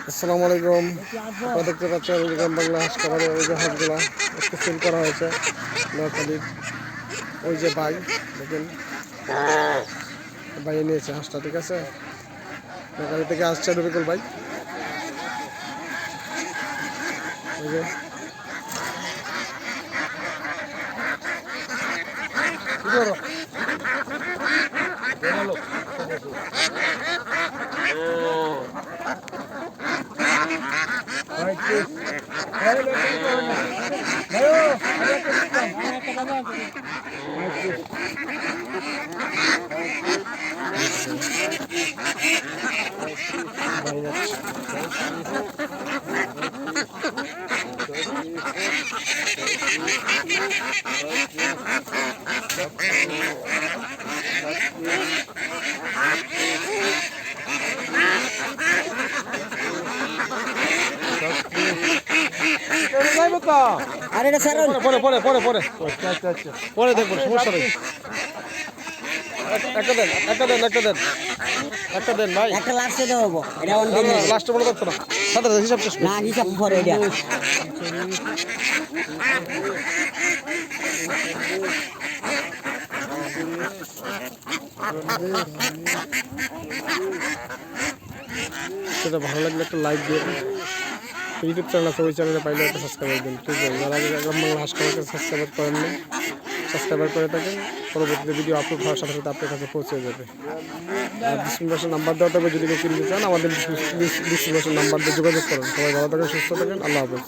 আসসালামু আলাইকুম। আপনারা দেখতে পাচ্ছেন গ্রাম বাংলা হাঁস খাবারের ওই যে হাঁসগুলা একটু সেল করা হয়েছে নোয়াখালীর। ওই যে ভাই দেখেন, ভাই নিয়েছে হাঁসটা, ঠিক আছে। নোয়াখালী থেকে আসছে রবিকুল ভাই। ওই যে আরে এটা স্যার পরে পরে পরে পরে পরে দেখবো, সমস্যা নেই। একটা দেন একটা দেন একটা দেন একটা দেন ভাই। একটা লাস্টে দেবো এটা অন দিন লাস্টে বলে দেখতো না, সাথে হিসাব শেষ না হিসাব করে এটা সেটা ভালো লাগলে একটা লাইক দিয়ে, ইউটিউব চ্যানেল আছে ওই চ্যানেলে পাইলে একটা সাবস্ক্রাইব দিন, ঠিক আছে। যারা আগে গ্রাম বাংলা হাঁস খাবারকে সাবস্ক্রাইব করেননি, সাবস্ক্রাইব করে থাকেন। পরবর্তীতে ভিডিও আপলোড হওয়ার সাথে সাথে আপনার কাছে পৌঁছে যাবে। আর ডিসক্রিপশন নাম্বার দেওয়া থাকবে, যদি কেউ কিনতে চান আমাদের ডিসক্রিপশন নাম্বার দিয়ে যোগাযোগ করেন। সবাই ভালো থাকেন, সুস্থ থাকেন, আল্লাহ হাফেজ।